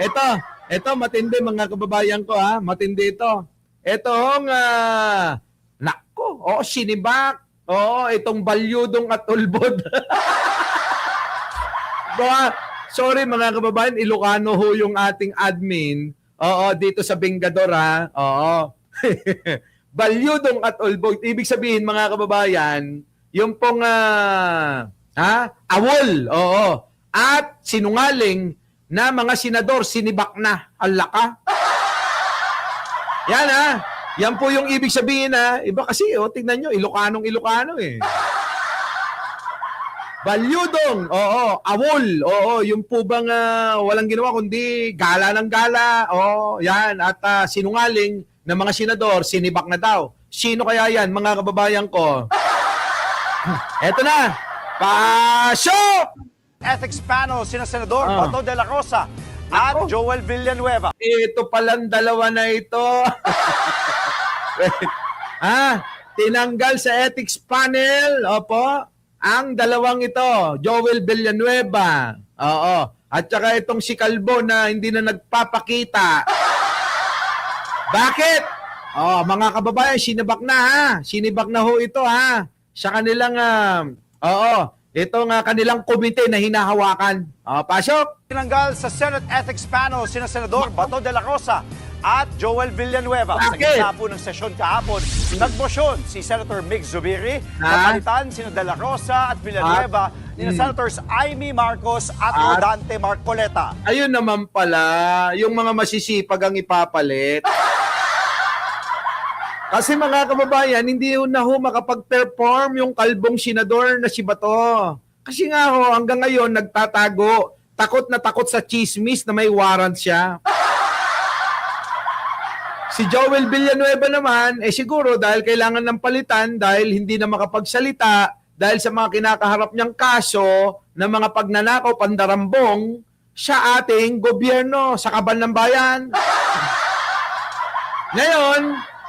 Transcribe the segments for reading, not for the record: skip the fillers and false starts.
ito matindi mga kababayan ko ha, matindi ito. Ito hong, nako, sinibak. Itong balyudong at ulbod. Sorry mga kababayan, Ilocano ho yung ating admin. Dito sa Bengador ha. Balyudong at ulbod. Ibig sabihin mga kababayan, yung pong awol, at sinungaling na mga senador sinibak na. Hala ka. Yan ha. Yan po yung ibig sabihin ha. Iba kasi tingnan nyo, Ilocano eh. Balyudong, awol, yung po bang walang ginawa kundi gala ng gala, yan, at sinungaling ng mga senador, sinibak na daw. Sino kaya yan, mga kababayan ko? Eto na, pasok! Ethics panel, sina Senador Bato de la Rosa at Joel Villanueva. Ito palang dalawa na ito. Tinanggal sa ethics panel, ang dalawang ito, Joel Villanueva. At saka itong si Calvo na hindi na nagpapakita. Bakit? Mga kababayan, sinibak na ha. Sinibak na ho ito ha. Sa kanilang, itong kanilang komite na hinahawakan. Pasok! Tinanggal sa Senate Ethics Panel, sina Senador Bato de la Rosa at Joel Villanueva. Sa Bakit? gitna po ng sesyon kahapon, nagmosyon si Senator Mig Zubiri na palitan sina de la Rosa at Villanueva ni Senators Amy Marcos at Rodante Marcoleta. Ayun naman pala, yung mga masisipag ang ipapalit. Kasi mga kababayan, hindi na ho makapag-perform yung kalbong senador na si Bato. Kasi nga ho, hanggang ngayon nagtatago. Takot na takot sa chismis na may warrant siya. Si Joel Villanueva naman, siguro dahil kailangan ng palitan, dahil hindi na makapagsalita, dahil sa mga kinakaharap niyang kaso ng mga pagnanakaw, pandarambong, sa ating gobyerno, sa kaban ng bayan. Ngayon,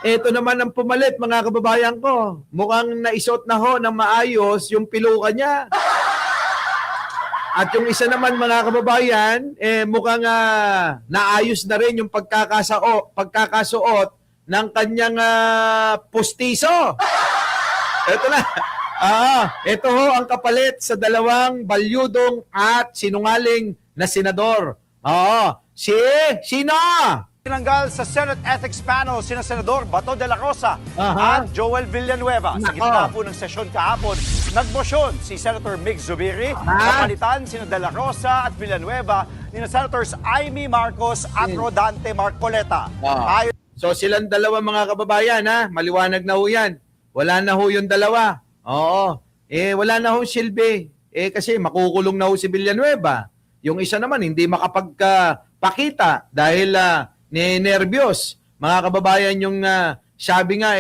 ito naman ang pumalit, mga kababayan ko. Mukhang naisot na ho ng maayos yung piluka niya. At yung isa naman, mga kababayan, mukhang naayos na rin yung pagkakasuot ng kanyang pustiso. Ito na. Ito ho ang kapalit sa dalawang balyudong at sinungaling na senador. Sino? Tinanggal sa Senate Ethics Panel, sina Senador Bato de la Rosa at Joel Villanueva. Sa gitna po ng sesyon kahapon, nagmosyon si Senator Mig Zubiri na palitan sina de la Rosa at Villanueva ni Senators Amy Marcos at Rodante Marcoleta. So silang dalawa mga kababayan maliwanag na ho yan. Wala na ho yung dalawa. Wala na ho silbi. Kasi makukulong na ho si Villanueva. Yung isa naman hindi makapagpakita dahil nervyos. Mga kababayan, yung sabi nga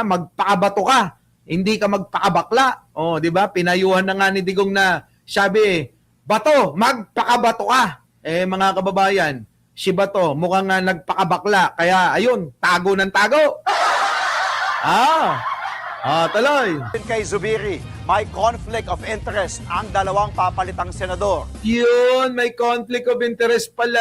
magpakabato ka, hindi ka magpakabakla. Di ba? Pinayuhan na nga ni Digong na sabi, Bato, magpakabato ka. Mga kababayan, si Bato mukhang nagpakabakla. Kaya ayun, tago ng tago. Tuloy. Kay Zubiri, may conflict of interest ang dalawang papalitang senador. Yun, may conflict of interest pala.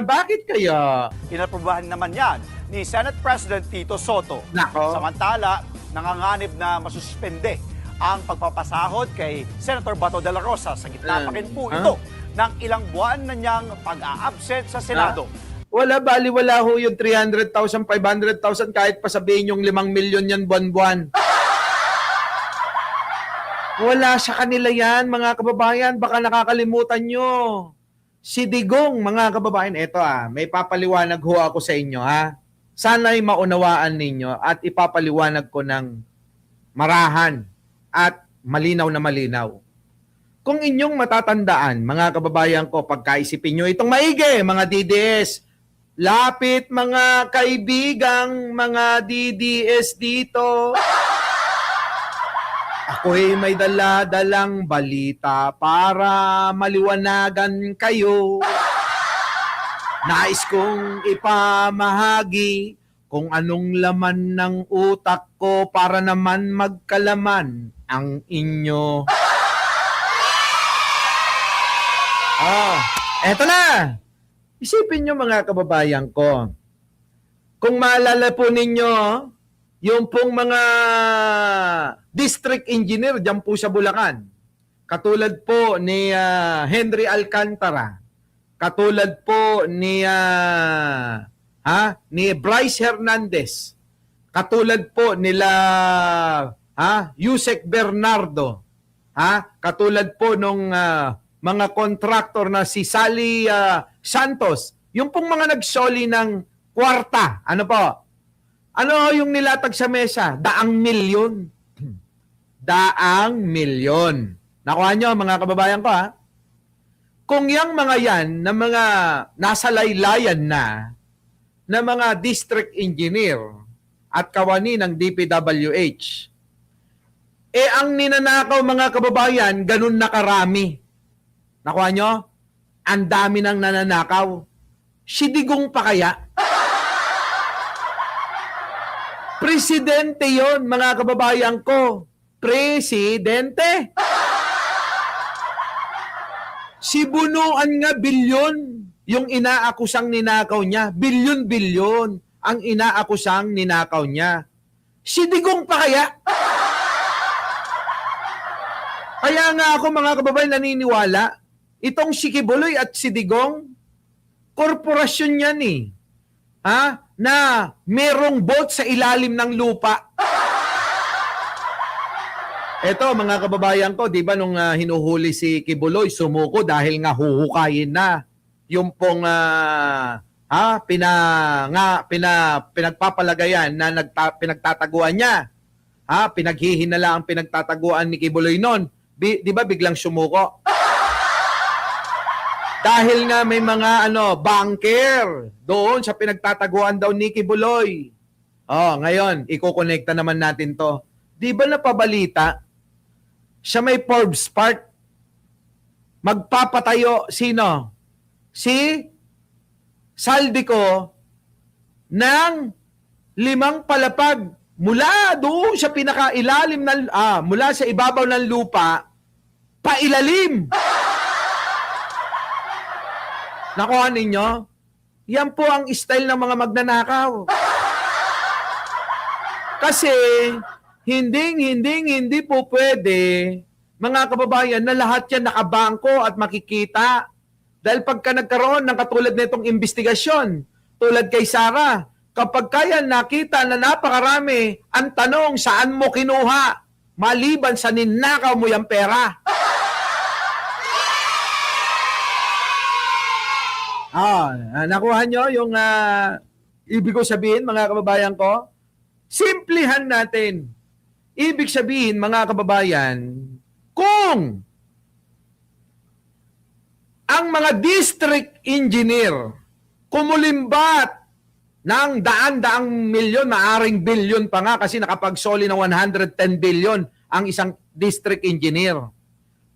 Bakit kaya? Inaprobahan naman yan ni Senate President Tito Soto. Nako. Samantala, nanganganib na masuspende ang pagpapasahod kay Senator Bato de la Rosa. Sa gitna pa rin po ito ng ilang buwan na niyang pag-a-absent sa Senado. Wala, baliwala ho yung 300,000, 500,000 kahit pa sabihin yung 5 milyon yan buwan-buwan. Wala sa kanila yan, mga kababayan. Baka nakakalimutan nyo. Si Digong, mga kababayan, eto may papaliwanag ho ako sa inyo Sana'y maunawaan ninyo at ipapaliwanag ko ng marahan at malinaw na malinaw. Kung inyong matatandaan, mga kababayan ko, pagkaisipin nyo itong maigi, mga DDS, lapit mga kaibigang mga DDS dito. Ako'y may dala-dalang balita para maliwanagan kayo. Nais kong ipamahagi kung anong laman ng utak ko para naman magkalaman ang inyo. Eto na! Isipin nyo mga kababayan ko, kung maalala po ninyo, yung pong mga district engineer dyan po sa Bulacan, katulad po ni Henry Alcantara, katulad po ni Bryce Hernandez, katulad po nila Yusek Bernardo, katulad po nung mga contractor na si Sally Santos, yung pong mga nagsoli ng kwarta, ano po? Ano yung nilatag sa mesa? 200,000,000. 200,000,000. Nakuha nyo mga kababayan ko Kung yung mga yan na mga nasa laylayan na mga district engineer at kawani ng DPWH, ang ninanakaw mga kababayan, ganun na karami. Nakuha nyo? Ang dami nang nananakaw. Si Digong pa kaya? Presidente yon mga kababayan ko. Presidente. Si Bunuan nga bilyon yung inaakusang ninakaw niya. Bilyon-bilyon ang inaakusang ninakaw niya. Si Digong pa kaya? Kaya nga ako mga kababayan naniniwala, itong si Kibuloy at si Digong, korporasyon yan na merong boat sa ilalim ng lupa. Eto mga kababayan ko, di ba nung hinuhuli si Kibuloy, sumuko dahil nga huhukayin na yung pong pinagpapalagayan na pinagtataguan niya. Pinaghihinala ang pinagtataguan ni Kibuloy noon. Di ba biglang sumuko? Dahil nga may mga banker doon sa pinagtataguan daw ni Kibuloy. Ngayon, ikokonekta naman natin to. Di ba napabalita sa may Forbes Park, magpapatayo sino? Si Saldico ng 5 palapag mula doon sa pinakailalim ng mula sa ibabaw ng lupa pailalim. Nakuha ninyo? Yan po ang style ng mga magnanakaw. Kasi hindi po pwede, mga kababayan, na lahat yan nakabangko at makikita. Dahil pagka nagkaroon ng katulad nitong investigasyon, tulad kay Sara, kapag kaya nakita na napakarami, ang tanong, saan mo kinuha? Maliban sa ninakaw mo yung pera. Nakuha nyo yung ibig ko sabihin, mga kababayan ko? Simplihan natin. Ibig sabihin, mga kababayan, kung ang mga district engineer kumulimbat ng daan-daang milyon, maaring bilyon pa nga kasi nakapagsoli ng 110 billion ang isang district engineer.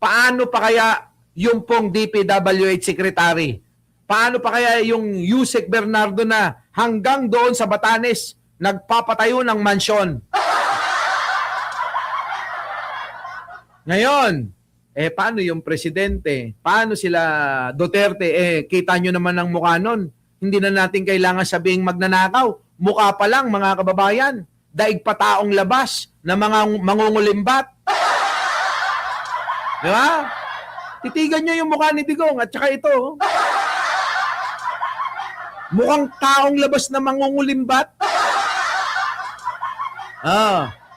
Paano pa kaya yung pong DPWH secretary? Paano pa kaya yung Yusek Bernardo na hanggang doon sa Batanes nagpapatayo ng mansyon? Ngayon, paano yung presidente? Paano sila Duterte? Kita nyo naman ang mukha nun. Hindi na natin kailangan sabihing magnanakaw. Mukha pa lang, mga kababayan. Daig pa taong labas na mga mangungulimbat. Di ba? Titigan nyo yung mukha ni Digong at saka ito. Mukhang taong labas na mangungulimbat.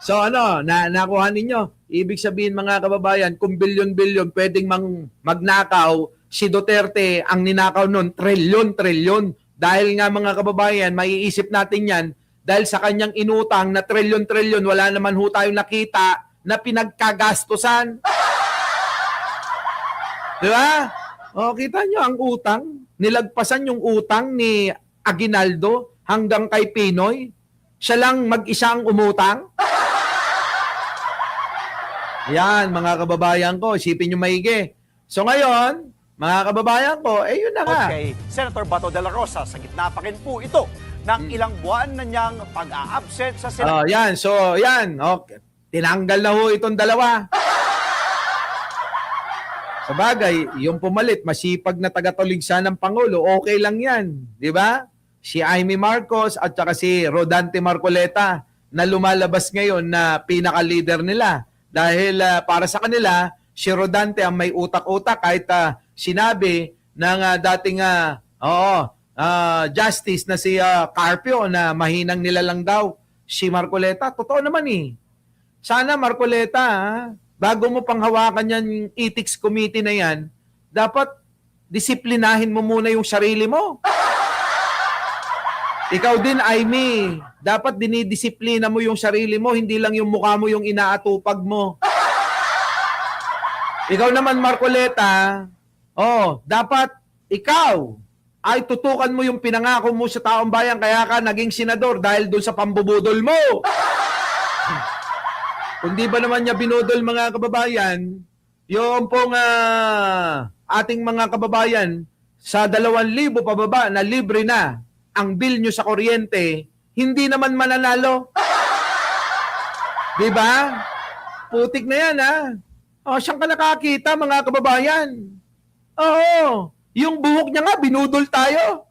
So nakuha ninyo. Ibig sabihin mga kababayan, kung bilyon-bilyon pwedeng magnakaw, si Duterte ang ninakaw nun, trilyon-trilyon. Dahil nga mga kababayan, maiisip natin yan, dahil sa kanyang inutang na trilyon-trilyon, wala naman ho tayong nakita na pinagkagastusan. Di ba? Kita nyo ang utang. Nilagpasan yung utang ni Aguinaldo hanggang kay Pinoy. Siya lang mag-isang umutang. Yan, mga kababayan ko, isipin nyo maigi. So ngayon, mga kababayan ko, yun na nga. Okay, Senator Bato de la Rosa, sa gitna pa rin po ito ng ilang buwan na niyang pag-a-absent sa Senado. Yan, so yan, okay. Tinanggal na ho itong dalawa. Sa bagay, yung pumalit, masipag na taga-tuligsa ng Pangulo, okay lang yan. Di ba? Si Amy Marcos at saka si Rodante Marcoleta na lumalabas ngayon na pinaka-leader nila. Dahil para sa kanila, si Rodante ang may utak-utak kahit sinabi ng dating justice na si Carpio na mahinang nila lang daw si Marcoleta. Totoo naman eh. Sana Marcoleta, bago mo pang hawakan yan yung ethics committee na yan, dapat disiplinahin mo muna yung sarili mo. Ikaw din, Amy, dapat dinidisiplina mo yung sarili mo, hindi lang yung mukha mo yung inaatupag mo. Ikaw naman, Marcoleta, dapat ikaw ay tutukan mo yung pinangako mo sa taong bayan kaya ka naging senador dahil doon sa pambubudol mo. Kung di ba naman niya binudol mga kababayan, yung pong ating mga kababayan sa 2,000 pababa na libre na ang bill nyo sa kuryente, hindi naman mananalo. Di ba? Putik na yan, ha? Saan ka nakakita, mga kababayan? Oo. Yung buhok niya nga, binudol tayo.